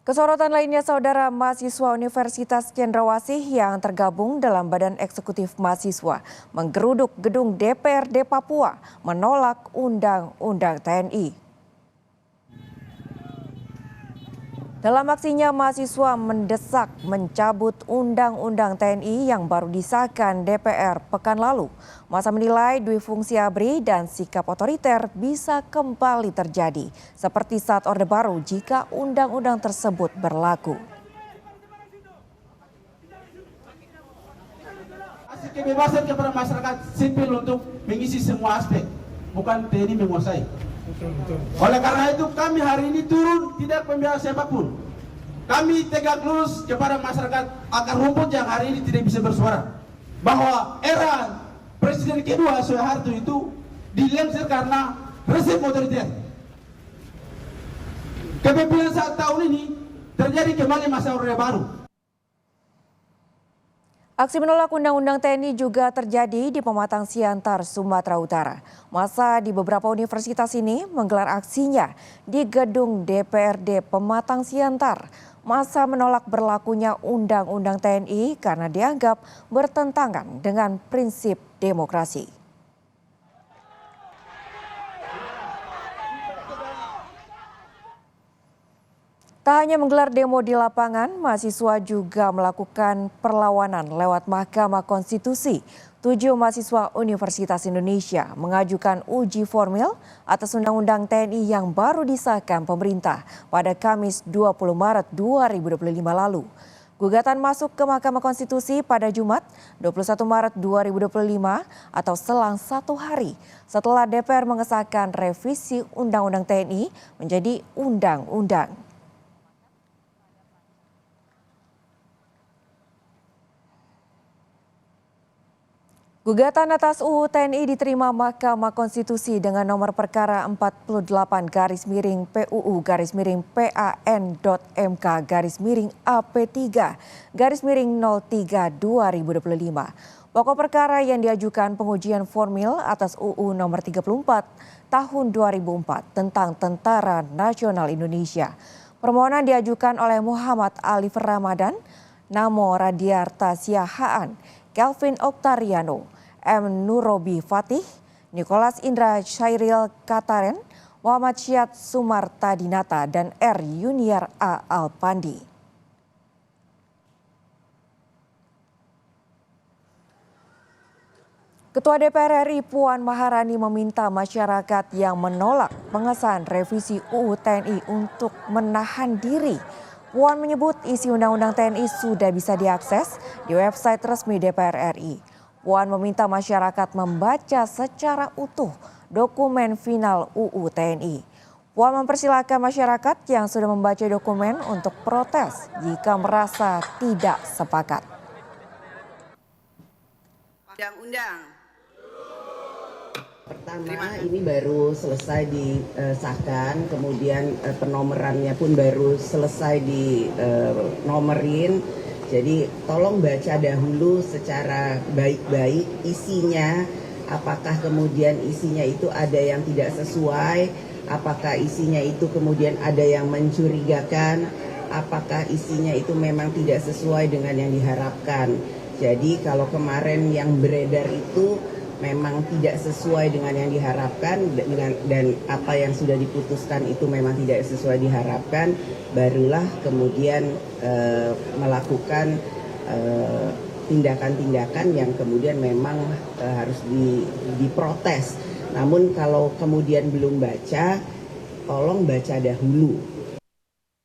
Kesorotan lainnya, saudara, mahasiswa Universitas Cendrawasih yang tergabung dalam Badan Eksekutif Mahasiswa menggeruduk gedung DPRD Papua menolak Undang-Undang TNI. Dalam aksinya, mahasiswa mendesak mencabut Undang-Undang TNI yang baru disahkan DPR pekan lalu. Masa menilai dui fungsi ABRI dan sikap otoriter bisa kembali terjadi seperti saat Orde Baru jika undang-undang tersebut berlaku. Kasih kebebasan kepada masyarakat sipil untuk mengisi semua aspek, bukan TNI menguasai. Oleh karena itu kami hari ini turun tidak membela siapapun. Kami tegak lurus kepada masyarakat akar rumput yang hari ini tidak bisa bersuara. Bahwa era Presiden kedua Soeharto itu dilensir karena rezim otoriter. Kepemimpinan saat tahun ini terjadi kembali masa Orde Baru. Aksi menolak Undang-Undang TNI juga terjadi di Pematang Siantar, Sumatera Utara. Massa di beberapa universitas ini menggelar aksinya di gedung DPRD Pematang Siantar. Massa menolak berlakunya Undang-Undang TNI karena dianggap bertentangan dengan prinsip demokrasi. Tak hanya menggelar demo di lapangan, mahasiswa juga melakukan perlawanan lewat Mahkamah Konstitusi. 7 mahasiswa Universitas Indonesia mengajukan uji formil atas Undang-Undang TNI yang baru disahkan pemerintah pada Kamis 20 Maret 2025 lalu. Gugatan masuk ke Mahkamah Konstitusi pada Jumat 21 Maret 2025 atau selang 1 hari setelah DPR mengesahkan revisi Undang-Undang TNI menjadi undang-undang. Gugatan atas UU TNI diterima Mahkamah Konstitusi dengan nomor perkara 48/PUU-PAN.MK-PN/AP3/03/2025. Pokok perkara yang diajukan pengujian formil atas UU nomor 34 tahun 2004 tentang Tentara Nasional Indonesia. Permohonan diajukan oleh Muhammad Alif Ramadan, Namo Radiarta Siahaan, Kelvin Oktariano, M. Nurobi Fatih, Nicholas Indra Syairil Kataren, Muhammad Syed Sumarta Dinata, dan R. Yuniar A. Alpandi. Ketua DPR RI Puan Maharani meminta masyarakat yang menolak pengesahan revisi UU TNI untuk menahan diri. Puan menyebut isi Undang-Undang TNI sudah bisa diakses di website resmi DPR RI. Puan meminta masyarakat membaca secara utuh dokumen final UU TNI. Puan mempersilahkan masyarakat yang sudah membaca dokumen untuk protes jika merasa tidak sepakat. Undang-undang. Pertama, ini baru selesai disahkan, kemudian penomorannya pun baru selesai dinomerin. Jadi tolong baca dahulu secara baik-baik isinya, apakah kemudian isinya itu ada yang tidak sesuai, apakah isinya itu kemudian ada yang mencurigakan, apakah isinya itu memang tidak sesuai dengan yang diharapkan. Jadi kalau kemarin yang beredar itu memang tidak sesuai dengan yang diharapkan dan apa yang sudah diputuskan itu memang tidak sesuai diharapkan, barulah kemudian melakukan tindakan-tindakan yang kemudian memang harus diprotes. Namun kalau kemudian belum baca, tolong baca dahulu.